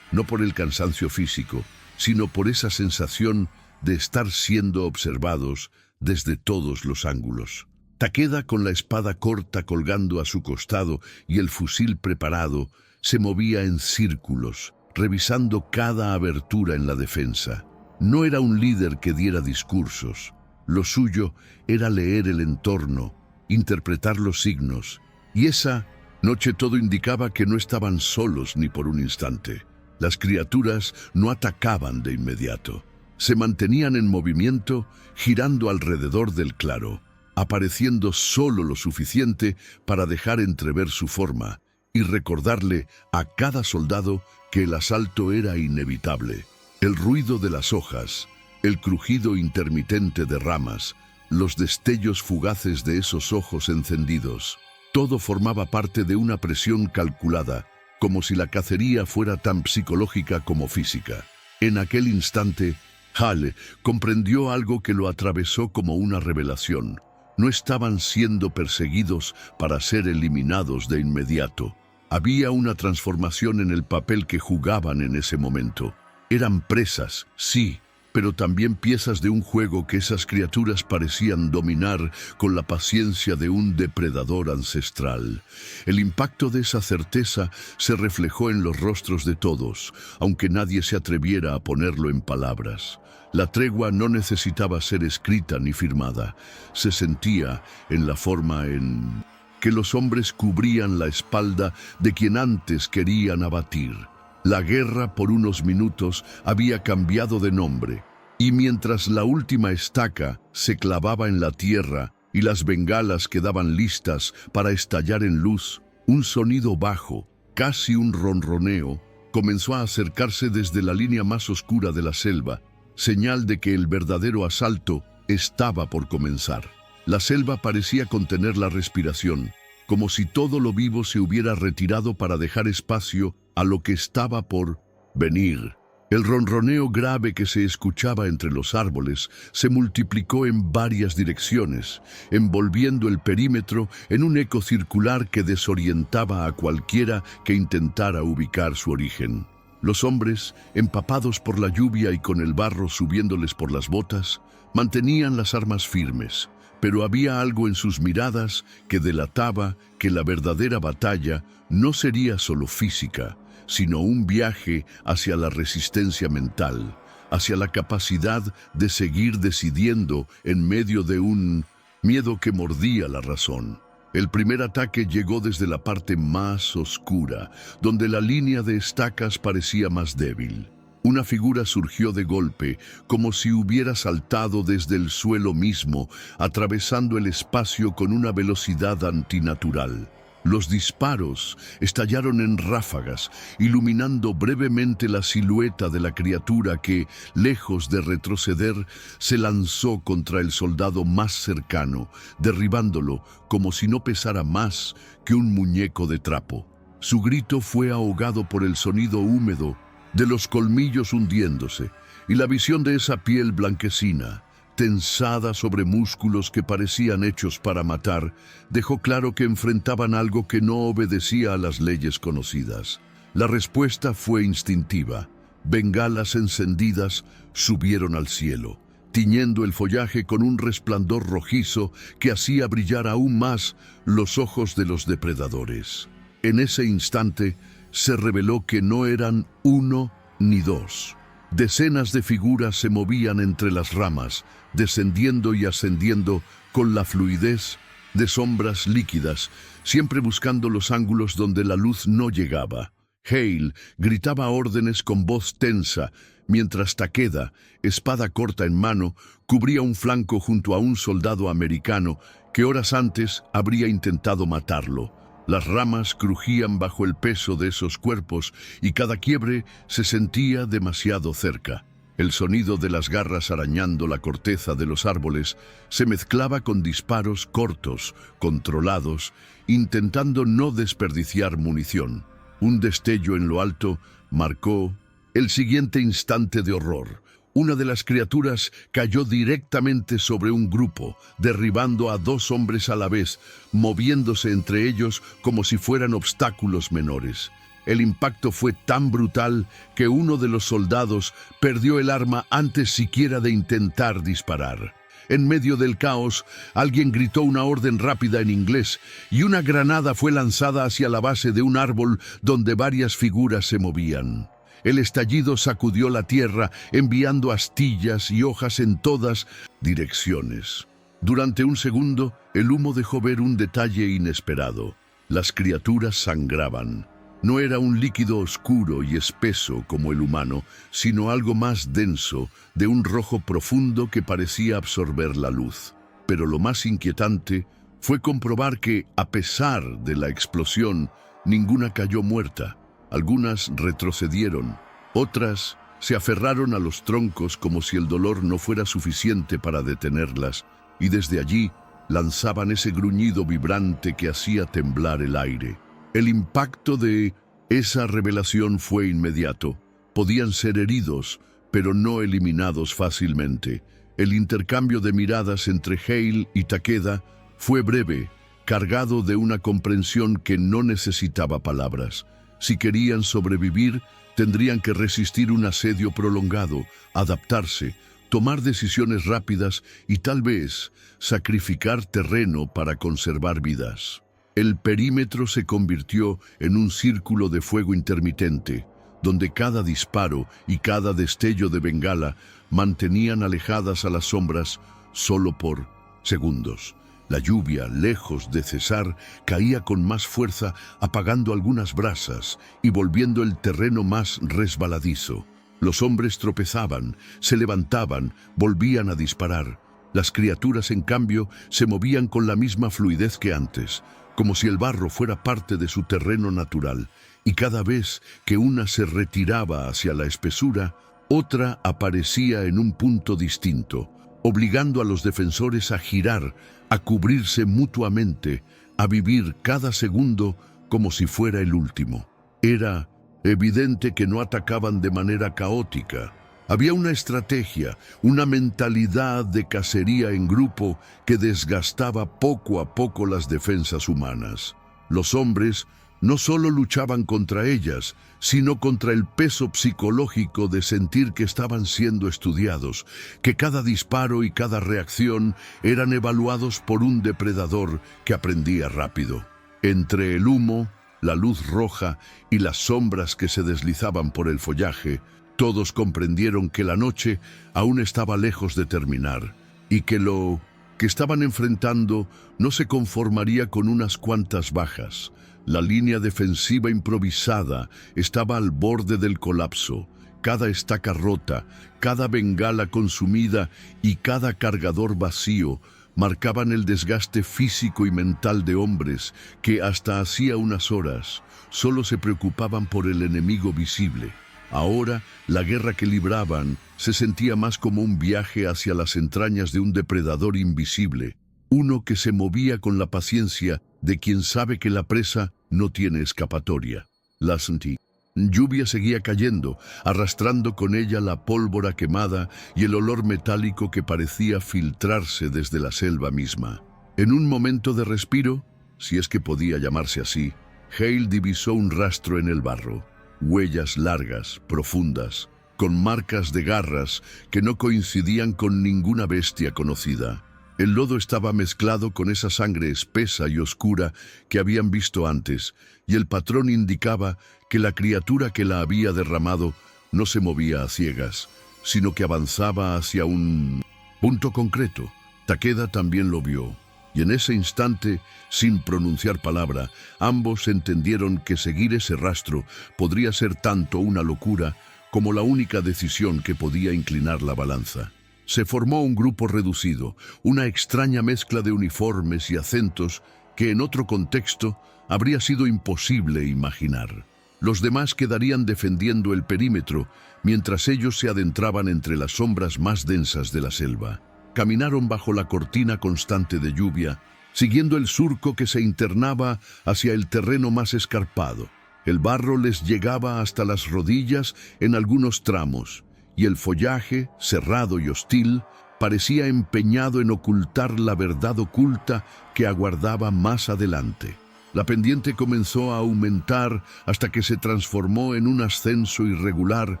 no por el cansancio físico, sino por esa sensación de estar siendo observados desde todos los ángulos. Takeda, con la espada corta colgando a su costado y el fusil preparado, se movía en círculos, revisando cada abertura en la defensa. No era un líder que diera discursos. Lo suyo era leer el entorno, interpretar los signos, y esa noche todo indicaba que no estaban solos ni por un instante. Las criaturas no atacaban de inmediato. Se mantenían en movimiento, girando alrededor del claro, apareciendo solo lo suficiente para dejar entrever su forma y recordarle a cada soldado que el asalto era inevitable. El ruido de las hojas, el crujido intermitente de ramas, los destellos fugaces de esos ojos encendidos, todo formaba parte de una presión calculada, como si la cacería fuera tan psicológica como física. En aquel instante, Hale comprendió algo que lo atravesó como una revelación. No estaban siendo perseguidos para ser eliminados de inmediato. Había una transformación en el papel que jugaban en ese momento. Eran presas, sí, pero también piezas de un juego que esas criaturas parecían dominar con la paciencia de un depredador ancestral. El impacto de esa certeza se reflejó en los rostros de todos, aunque nadie se atreviera a ponerlo en palabras. La tregua no necesitaba ser escrita ni firmada. Se sentía en la forma en que los hombres cubrían la espalda de quien antes querían abatir. La guerra por unos minutos había cambiado de nombre, y mientras la última estaca se clavaba en la tierra y las bengalas quedaban listas para estallar en luz, un sonido bajo, casi un ronroneo, comenzó a acercarse desde la línea más oscura de la selva, señal de que el verdadero asalto estaba por comenzar. La selva parecía contener la respiración, como si todo lo vivo se hubiera retirado para dejar espacio a lo que estaba por venir. El ronroneo grave que se escuchaba entre los árboles se multiplicó en varias direcciones, envolviendo el perímetro en un eco circular que desorientaba a cualquiera que intentara ubicar su origen. Los hombres, empapados por la lluvia y con el barro subiéndoles por las botas, mantenían las armas firmes, pero había algo en sus miradas que delataba que la verdadera batalla no sería solo física, sino un viaje hacia la resistencia mental, hacia la capacidad de seguir decidiendo en medio de un miedo que mordía la razón. El primer ataque llegó desde la parte más oscura, donde la línea de estacas parecía más débil. Una figura surgió de golpe, como si hubiera saltado desde el suelo mismo, atravesando el espacio con una velocidad antinatural. Los disparos estallaron en ráfagas, iluminando brevemente la silueta de la criatura que, lejos de retroceder, se lanzó contra el soldado más cercano, derribándolo como si no pesara más que un muñeco de trapo. Su grito fue ahogado por el sonido húmedo de los colmillos hundiéndose y la visión de esa piel blanquecina, tensada sobre músculos que parecían hechos para matar, dejó claro que enfrentaban algo que no obedecía a las leyes conocidas. La respuesta fue instintiva. Bengalas encendidas subieron al cielo, tiñendo el follaje con un resplandor rojizo que hacía brillar aún más los ojos de los depredadores. En ese instante se reveló que no eran uno ni dos. Decenas de figuras se movían entre las ramas, descendiendo y ascendiendo con la fluidez de sombras líquidas, siempre buscando los ángulos donde la luz no llegaba. Hale gritaba órdenes con voz tensa, mientras Takeda, espada corta en mano, cubría un flanco junto a un soldado americano que horas antes habría intentado matarlo. Las ramas crujían bajo el peso de esos cuerpos y cada quiebre se sentía demasiado cerca. El sonido de las garras arañando la corteza de los árboles se mezclaba con disparos cortos, controlados, intentando no desperdiciar munición. Un destello en lo alto marcó el siguiente instante de horror. Una de las criaturas cayó directamente sobre un grupo, derribando a dos hombres a la vez, moviéndose entre ellos como si fueran obstáculos menores. El impacto fue tan brutal que uno de los soldados perdió el arma antes siquiera de intentar disparar. En medio del caos, alguien gritó una orden rápida en inglés y una granada fue lanzada hacia la base de un árbol donde varias figuras se movían. El estallido sacudió la tierra, enviando astillas y hojas en todas direcciones. Durante un segundo, el humo dejó ver un detalle inesperado. Las criaturas sangraban. No era un líquido oscuro y espeso como el humano, sino algo más denso, de un rojo profundo que parecía absorber la luz. Pero lo más inquietante fue comprobar que, a pesar de la explosión, ninguna cayó muerta. Algunas retrocedieron, otras se aferraron a los troncos como si el dolor no fuera suficiente para detenerlas, y desde allí lanzaban ese gruñido vibrante que hacía temblar el aire. El impacto de esa revelación fue inmediato. Podían ser heridos, pero no eliminados fácilmente. El intercambio de miradas entre Hale y Takeda fue breve, cargado de una comprensión que no necesitaba palabras. Si querían sobrevivir, tendrían que resistir un asedio prolongado, adaptarse, tomar decisiones rápidas y tal vez sacrificar terreno para conservar vidas. El perímetro se convirtió en un círculo de fuego intermitente, donde cada disparo y cada destello de bengala mantenían alejadas a las sombras solo por segundos. La lluvia, lejos de cesar, caía con más fuerza, apagando algunas brasas y volviendo el terreno más resbaladizo. Los hombres tropezaban, se levantaban, volvían a disparar. Las criaturas, en cambio, se movían con la misma fluidez que antes, como si el barro fuera parte de su terreno natural, y cada vez que una se retiraba hacia la espesura, otra aparecía en un punto distinto, obligando a los defensores a girar, a cubrirse mutuamente, a vivir cada segundo como si fuera el último. Era evidente que no atacaban de manera caótica. Había una estrategia, una mentalidad de cacería en grupo que desgastaba poco a poco las defensas humanas. Los hombres no solo luchaban contra ellas, sino contra el peso psicológico de sentir que estaban siendo estudiados, que cada disparo y cada reacción eran evaluados por un depredador que aprendía rápido. Entre el humo, la luz roja y las sombras que se deslizaban por el follaje, todos comprendieron que la noche aún estaba lejos de terminar y que lo que estaban enfrentando no se conformaría con unas cuantas bajas. La línea defensiva improvisada estaba al borde del colapso. Cada estaca rota, cada bengala consumida y cada cargador vacío marcaban el desgaste físico y mental de hombres que hasta hacía unas horas solo se preocupaban por el enemigo visible. Ahora, la guerra que libraban se sentía más como un viaje hacia las entrañas de un depredador invisible, uno que se movía con la paciencia de quien sabe que la presa no tiene escapatoria. La sentí. Lluvia seguía cayendo, arrastrando con ella la pólvora quemada y el olor metálico que parecía filtrarse desde la selva misma. En un momento de respiro, si es que podía llamarse así, Hale divisó un rastro en el barro. Huellas largas, profundas, con marcas de garras que no coincidían con ninguna bestia conocida. El lodo estaba mezclado con esa sangre espesa y oscura que habían visto antes, y el patrón indicaba que la criatura que la había derramado no se movía a ciegas, sino que avanzaba hacia un punto concreto. Takeda también lo vio, y en ese instante, sin pronunciar palabra, ambos entendieron que seguir ese rastro podría ser tanto una locura como la única decisión que podía inclinar la balanza. Se formó un grupo reducido, una extraña mezcla de uniformes y acentos que en otro contexto habría sido imposible imaginar. Los demás quedarían defendiendo el perímetro, mientras ellos se adentraban entre las sombras más densas de la selva. Caminaron bajo la cortina constante de lluvia, siguiendo el surco que se internaba hacia el terreno más escarpado. El barro les llegaba hasta las rodillas en algunos tramos, y el follaje, cerrado y hostil, parecía empeñado en ocultar la verdad oculta que aguardaba más adelante. La pendiente comenzó a aumentar hasta que se transformó en un ascenso irregular,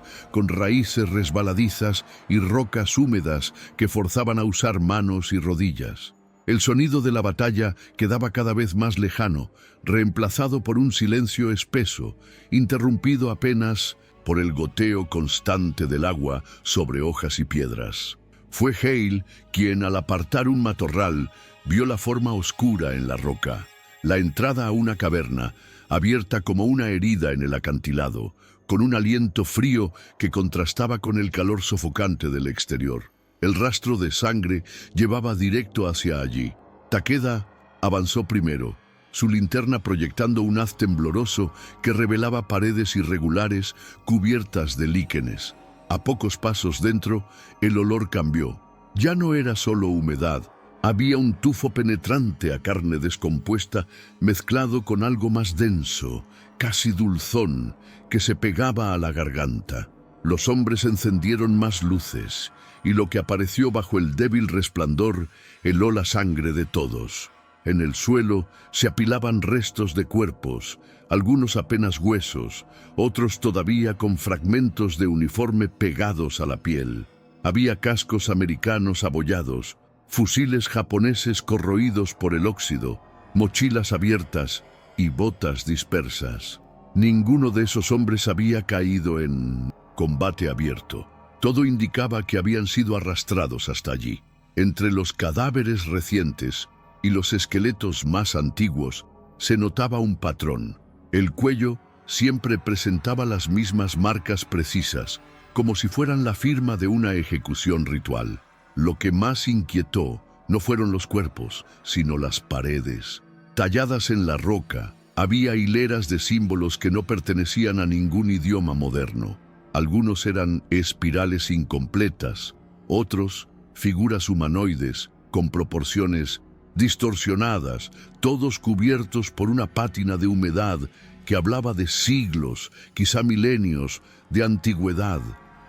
con raíces resbaladizas y rocas húmedas que forzaban a usar manos y rodillas. El sonido de la batalla quedaba cada vez más lejano, reemplazado por un silencio espeso, interrumpido apenas por el goteo constante del agua sobre hojas y piedras. Fue Hale quien, al apartar un matorral, vio la forma oscura en la roca, la entrada a una caverna, abierta como una herida en el acantilado, con un aliento frío que contrastaba con el calor sofocante del exterior. El rastro de sangre llevaba directo hacia allí. Takeda avanzó primero, su linterna proyectando un haz tembloroso que revelaba paredes irregulares cubiertas de líquenes. A pocos pasos dentro, el olor cambió. Ya no era solo humedad, había un tufo penetrante a carne descompuesta mezclado con algo más denso, casi dulzón, que se pegaba a la garganta. Los hombres encendieron más luces, y lo que apareció bajo el débil resplandor heló la sangre de todos. En el suelo se apilaban restos de cuerpos, algunos apenas huesos, otros todavía con fragmentos de uniforme pegados a la piel. Había cascos americanos abollados, fusiles japoneses corroídos por el óxido, mochilas abiertas y botas dispersas. Ninguno de esos hombres había caído en combate abierto. Todo indicaba que habían sido arrastrados hasta allí. Entre los cadáveres recientes y los esqueletos más antiguos se notaba un patrón. El cuello siempre presentaba las mismas marcas precisas, como si fueran la firma de una ejecución ritual. Lo que más inquietó no fueron los cuerpos, sino las paredes. Talladas en la roca, había hileras de símbolos que no pertenecían a ningún idioma moderno. Algunos eran espirales incompletas, otros figuras humanoides, con proporciones distorsionadas, todos cubiertos por una pátina de humedad que hablaba de siglos, quizá milenios, de antigüedad.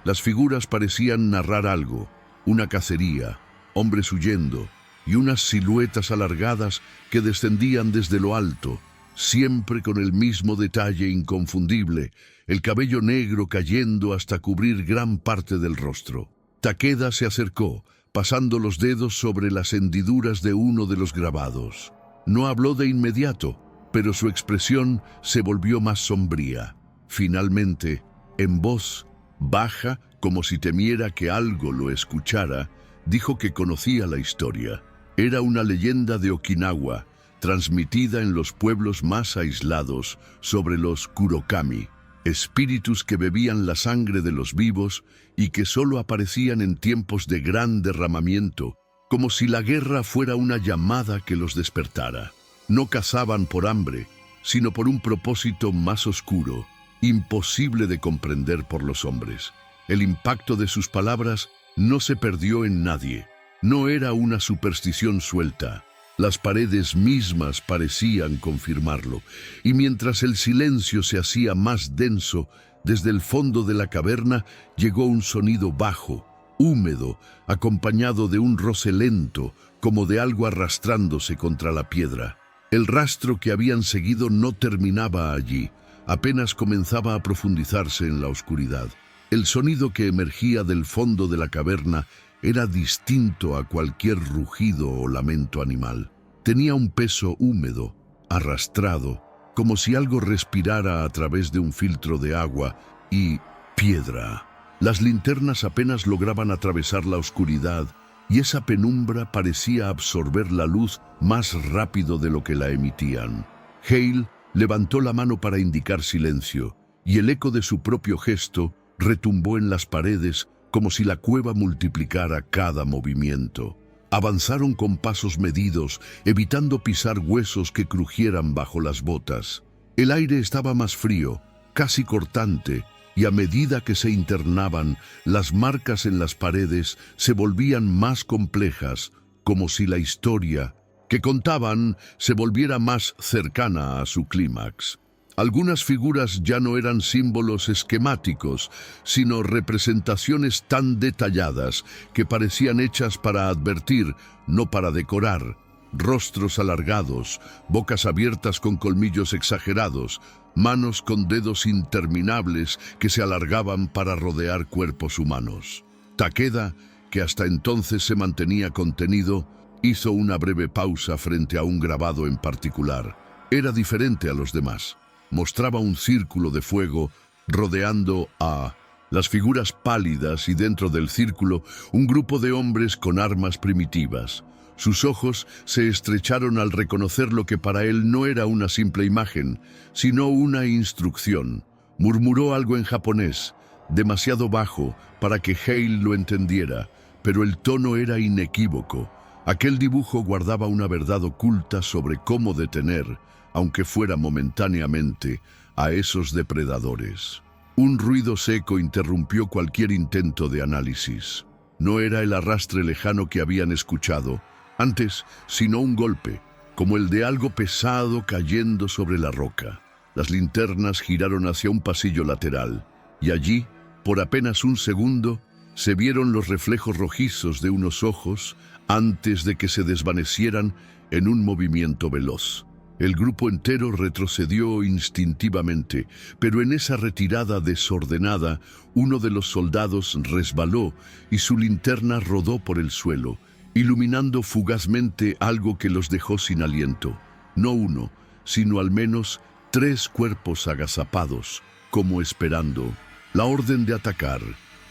Las figuras parecían narrar algo, una cacería, hombres huyendo, y unas siluetas alargadas que descendían desde lo alto, siempre con el mismo detalle inconfundible, el cabello negro cayendo hasta cubrir gran parte del rostro. Takeda se acercó, pasando los dedos sobre las hendiduras de uno de los grabados. No habló de inmediato, pero su expresión se volvió más sombría. Finalmente, en voz baja, como si temiera que algo lo escuchara, dijo que conocía la historia. Era una leyenda de Okinawa, transmitida en los pueblos más aislados sobre los Kurokami, espíritus que bebían la sangre de los vivos y que solo aparecían en tiempos de gran derramamiento, como si la guerra fuera una llamada que los despertara. No cazaban por hambre, sino por un propósito más oscuro, imposible de comprender por los hombres. El impacto de sus palabras no se perdió en nadie. No era una superstición suelta. Las paredes mismas parecían confirmarlo, y mientras el silencio se hacía más denso, desde el fondo de la caverna llegó un sonido bajo, húmedo, acompañado de un roce lento, como de algo arrastrándose contra la piedra. El rastro que habían seguido no terminaba allí, apenas comenzaba a profundizarse en la oscuridad. El sonido que emergía del fondo de la caverna era distinto a cualquier rugido o lamento animal. Tenía un peso húmedo, arrastrado, como si algo respirara a través de un filtro de agua y piedra. Las linternas apenas lograban atravesar la oscuridad y esa penumbra parecía absorber la luz más rápido de lo que la emitían. Hale levantó la mano para indicar silencio y el eco de su propio gesto retumbó en las paredes como si la cueva multiplicara cada movimiento. Avanzaron con pasos medidos, evitando pisar huesos que crujieran bajo las botas. El aire estaba más frío, casi cortante, y a medida que se internaban, las marcas en las paredes se volvían más complejas, como si la historia que contaban se volviera más cercana a su clímax. Algunas figuras ya no eran símbolos esquemáticos, sino representaciones tan detalladas que parecían hechas para advertir, no para decorar. Rostros alargados, bocas abiertas con colmillos exagerados, manos con dedos interminables que se alargaban para rodear cuerpos humanos. Takeda, que hasta entonces se mantenía contenido, hizo una breve pausa frente a un grabado en particular. Era diferente a los demás. Mostraba un círculo de fuego rodeando a las figuras pálidas y dentro del círculo un grupo de hombres con armas primitivas. Sus ojos se estrecharon al reconocer lo que para él no era una simple imagen, sino una instrucción. Murmuró algo en japonés, demasiado bajo para que Hale lo entendiera, pero el tono era inequívoco. Aquel dibujo guardaba una verdad oculta sobre cómo detener, aunque fuera momentáneamente, a esos depredadores. Un ruido seco interrumpió cualquier intento de análisis. No era el arrastre lejano que habían escuchado antes, sino un golpe, como el de algo pesado cayendo sobre la roca. Las linternas giraron hacia un pasillo lateral, y allí, por apenas un segundo, se vieron los reflejos rojizos de unos ojos antes de que se desvanecieran en un movimiento veloz. El grupo entero retrocedió instintivamente, pero en esa retirada desordenada, uno de los soldados resbaló y su linterna rodó por el suelo, iluminando fugazmente algo que los dejó sin aliento. No uno, sino al menos 3 cuerpos agazapados, como esperando la orden de atacar.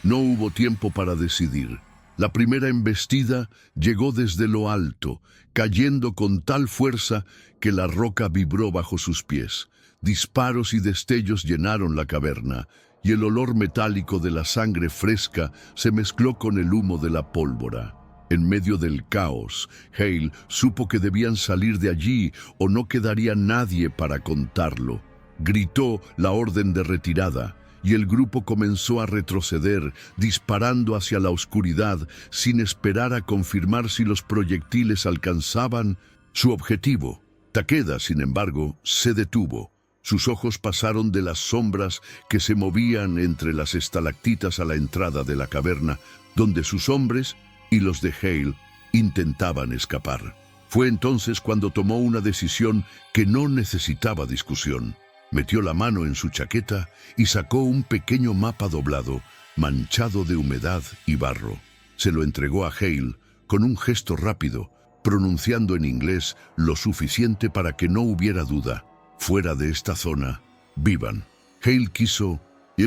No hubo tiempo para decidir. La primera embestida llegó desde lo alto, cayendo con tal fuerza que la roca vibró bajo sus pies. Disparos y destellos llenaron la caverna, y el olor metálico de la sangre fresca se mezcló con el humo de la pólvora. En medio del caos, Hale supo que debían salir de allí o no quedaría nadie para contarlo. Gritó la orden de retirada, y el grupo comenzó a retroceder, disparando hacia la oscuridad sin esperar a confirmar si los proyectiles alcanzaban su objetivo. Takeda, sin embargo, se detuvo. Sus ojos pasaron de las sombras que se movían entre las estalactitas a la entrada de la caverna, donde sus hombres y los de Hale intentaban escapar. Fue entonces cuando tomó una decisión que no necesitaba discusión. Metió la mano en su chaqueta y sacó un pequeño mapa doblado, manchado de humedad y barro. Se lo entregó a Hale con un gesto rápido, pronunciando en inglés lo suficiente para que no hubiera duda. Fuera de esta zona, vivan. Hale quiso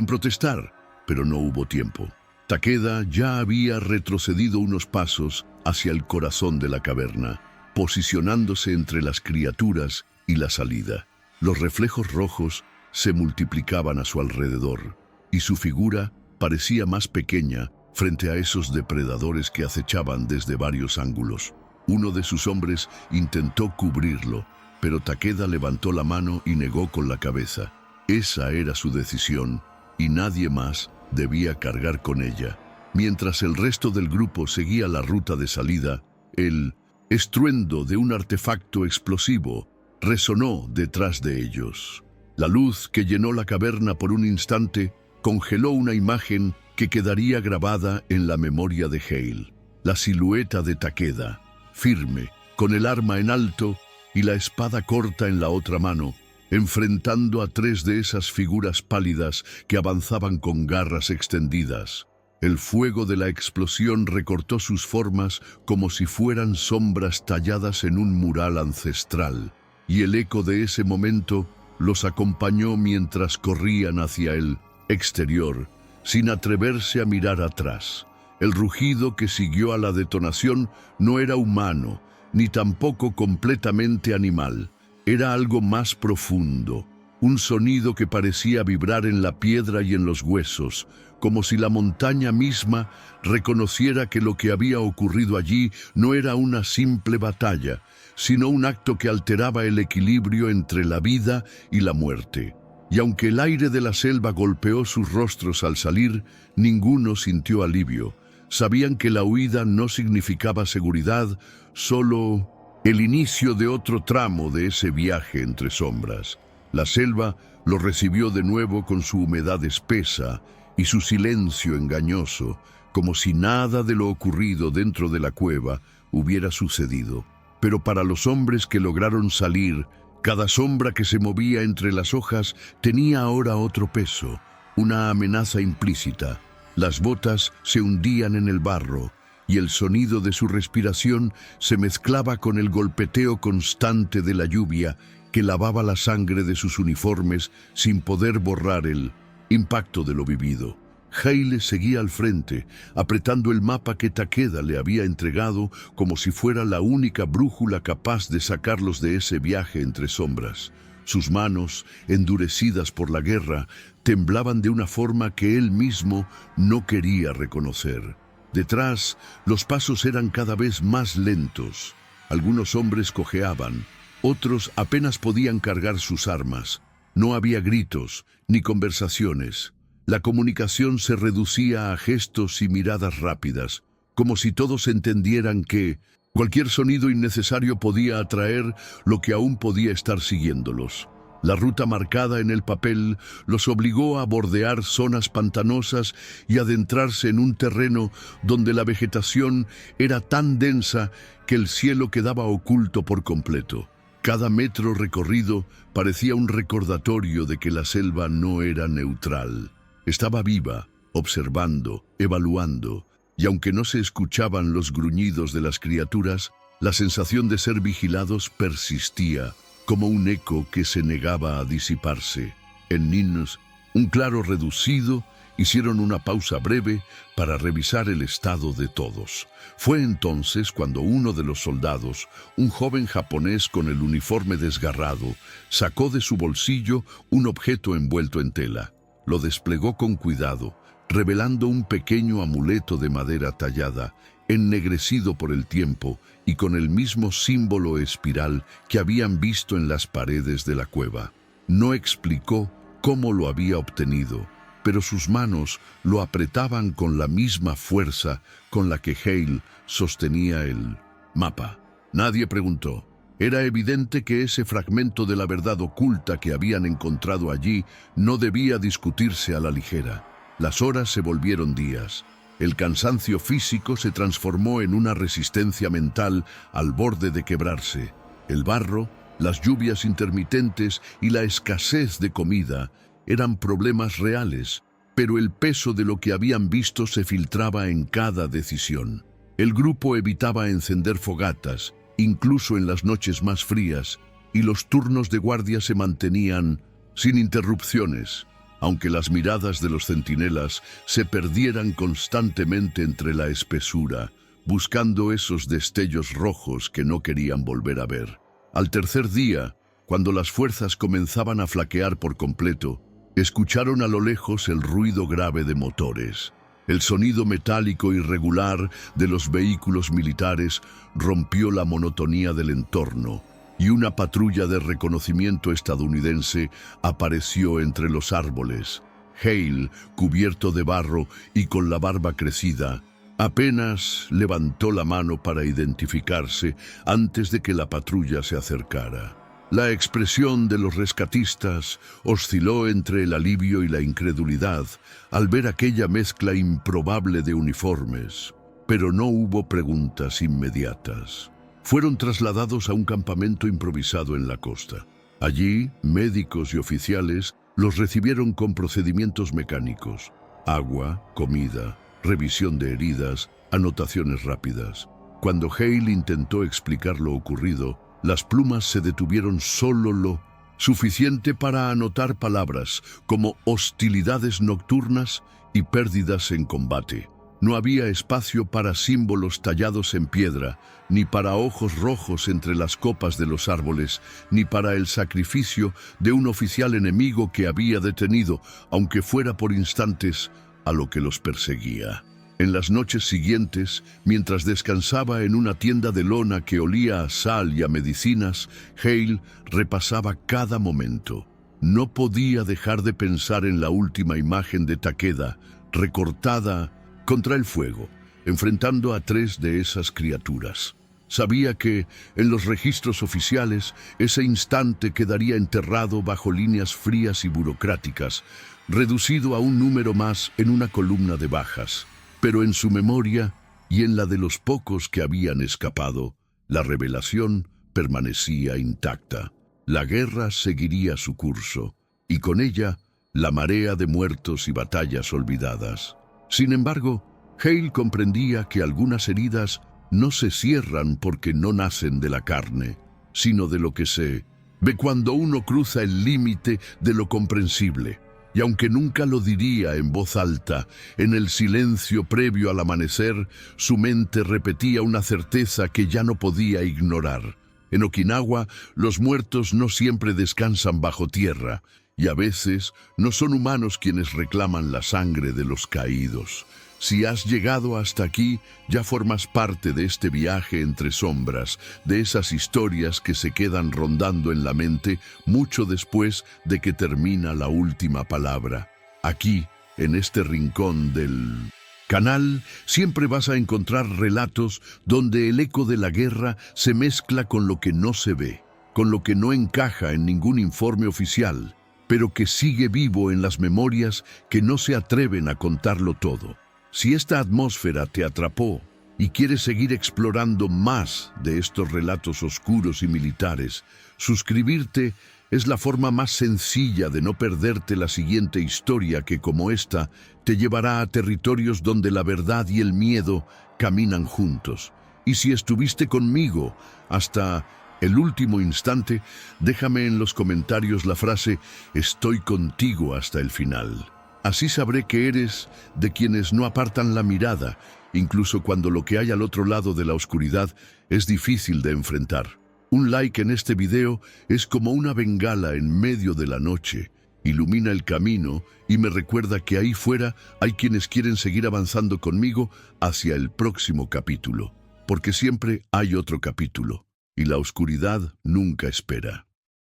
protestar, pero no hubo tiempo. Takeda ya había retrocedido unos pasos hacia el corazón de la caverna, posicionándose entre las criaturas y la salida. Los reflejos rojos se multiplicaban a su alrededor, y su figura parecía más pequeña frente a esos depredadores que acechaban desde varios ángulos. Uno de sus hombres intentó cubrirlo, pero Takeda levantó la mano y negó con la cabeza. Esa era su decisión, y nadie más debía cargar con ella. Mientras el resto del grupo seguía la ruta de salida, el estruendo de un artefacto explosivo resonó detrás de ellos. La luz que llenó la caverna por un instante congeló una imagen que quedaría grabada en la memoria de Hale. La silueta de Takeda, firme, con el arma en alto y la espada corta en la otra mano, enfrentando a tres de esas figuras pálidas que avanzaban con garras extendidas. El fuego de la explosión recortó sus formas como si fueran sombras talladas en un mural ancestral, y el eco de ese momento los acompañó mientras corrían hacia el exterior, sin atreverse a mirar atrás. El rugido que siguió a la detonación no era humano, ni tampoco completamente animal. Era algo más profundo, un sonido que parecía vibrar en la piedra y en los huesos, como si la montaña misma reconociera que lo que había ocurrido allí no era una simple batalla, sino un acto que alteraba el equilibrio entre la vida y la muerte. Y aunque el aire de la selva golpeó sus rostros al salir, ninguno sintió alivio. Sabían que la huida no significaba seguridad, solo el inicio de otro tramo de ese viaje entre sombras. La selva lo recibió de nuevo con su humedad espesa y su silencio engañoso, como si nada de lo ocurrido dentro de la cueva hubiera sucedido. Pero para los hombres que lograron salir, cada sombra que se movía entre las hojas tenía ahora otro peso, una amenaza implícita. Las botas se hundían en el barro, y el sonido de su respiración se mezclaba con el golpeteo constante de la lluvia que lavaba la sangre de sus uniformes sin poder borrar el impacto de lo vivido. Hale seguía al frente, apretando el mapa que Takeda le había entregado como si fuera la única brújula capaz de sacarlos de ese viaje entre sombras. Sus manos, endurecidas por la guerra, temblaban de una forma que él mismo no quería reconocer. Detrás, los pasos eran cada vez más lentos. Algunos hombres cojeaban, otros apenas podían cargar sus armas. No había gritos ni conversaciones. La comunicación se reducía a gestos y miradas rápidas, como si todos entendieran que cualquier sonido innecesario podía atraer lo que aún podía estar siguiéndolos. La ruta marcada en el papel los obligó a bordear zonas pantanosas y adentrarse en un terreno donde la vegetación era tan densa que el cielo quedaba oculto por completo. Cada metro recorrido parecía un recordatorio de que la selva no era neutral. Estaba viva, observando, evaluando, y aunque no se escuchaban los gruñidos de las criaturas, la sensación de ser vigilados persistía, como un eco que se negaba a disiparse. En Ninus, un claro reducido, hicieron una pausa breve para revisar el estado de todos. Fue entonces cuando uno de los soldados, un joven japonés con el uniforme desgarrado, sacó de su bolsillo un objeto envuelto en tela. Lo desplegó con cuidado, revelando un pequeño amuleto de madera tallada, ennegrecido por el tiempo y con el mismo símbolo espiral que habían visto en las paredes de la cueva. No explicó cómo lo había obtenido, pero sus manos lo apretaban con la misma fuerza con la que Hale sostenía el mapa. Nadie preguntó. Era evidente que ese fragmento de la verdad oculta que habían encontrado allí no debía discutirse a la ligera. Las horas se volvieron días. El cansancio físico se transformó en una resistencia mental al borde de quebrarse. El barro, las lluvias intermitentes y la escasez de comida eran problemas reales, pero el peso de lo que habían visto se filtraba en cada decisión. El grupo evitaba encender fogatas, incluso en las noches más frías, y los turnos de guardia se mantenían sin interrupciones, aunque las miradas de los centinelas se perdieran constantemente entre la espesura, buscando esos destellos rojos que no querían volver a ver. Al tercer día, cuando las fuerzas comenzaban a flaquear por completo, escucharon a lo lejos el ruido grave de motores. El sonido metálico irregular de los vehículos militares rompió la monotonía del entorno, y una patrulla de reconocimiento estadounidense apareció entre los árboles. Hale, cubierto de barro y con la barba crecida, apenas levantó la mano para identificarse antes de que la patrulla se acercara. La expresión de los rescatistas osciló entre el alivio y la incredulidad al ver aquella mezcla improbable de uniformes, pero no hubo preguntas inmediatas. Fueron trasladados a un campamento improvisado en la costa. Allí, médicos y oficiales los recibieron con procedimientos mecánicos: agua, comida, revisión de heridas, anotaciones rápidas. Cuando Hale intentó explicar lo ocurrido, las plumas se detuvieron solo lo suficiente para anotar palabras como hostilidades nocturnas y pérdidas en combate. No había espacio para símbolos tallados en piedra, ni para ojos rojos entre las copas de los árboles, ni para el sacrificio de un oficial enemigo que había detenido, aunque fuera por instantes, a lo que los perseguía. En las noches siguientes, mientras descansaba en una tienda de lona que olía a sal y a medicinas, Hale repasaba cada momento. No podía dejar de pensar en la última imagen de Takeda, recortada contra el fuego, enfrentando a 3 de esas criaturas. Sabía que, en los registros oficiales, ese instante quedaría enterrado bajo líneas frías y burocráticas, reducido a un número más en una columna de bajas. Pero en su memoria, y en la de los pocos que habían escapado, la revelación permanecía intacta. La guerra seguiría su curso, y con ella, la marea de muertos y batallas olvidadas. Sin embargo, Hale comprendía que algunas heridas no se cierran porque no nacen de la carne, sino de lo que se ve cuando uno cruza el límite de lo comprensible. Y aunque nunca lo diría en voz alta, en el silencio previo al amanecer, su mente repetía una certeza que ya no podía ignorar. En Okinawa, los muertos no siempre descansan bajo tierra, y a veces no son humanos quienes reclaman la sangre de los caídos. Si has llegado hasta aquí, ya formas parte de este viaje entre sombras, de esas historias que se quedan rondando en la mente mucho después de que termina la última palabra. Aquí, en este rincón del canal, siempre vas a encontrar relatos donde el eco de la guerra se mezcla con lo que no se ve, con lo que no encaja en ningún informe oficial, pero que sigue vivo en las memorias que no se atreven a contarlo todo. Si esta atmósfera te atrapó y quieres seguir explorando más de estos relatos oscuros y militares, suscribirte es la forma más sencilla de no perderte la siguiente historia que, como esta, te llevará a territorios donde la verdad y el miedo caminan juntos. Y si estuviste conmigo hasta el último instante, déjame en los comentarios la frase «Estoy contigo hasta el final». Así sabré que eres de quienes no apartan la mirada, incluso cuando lo que hay al otro lado de la oscuridad es difícil de enfrentar. Un like en este video es como una bengala en medio de la noche. Ilumina el camino y me recuerda que ahí fuera hay quienes quieren seguir avanzando conmigo hacia el próximo capítulo. Porque siempre hay otro capítulo, y la oscuridad nunca espera.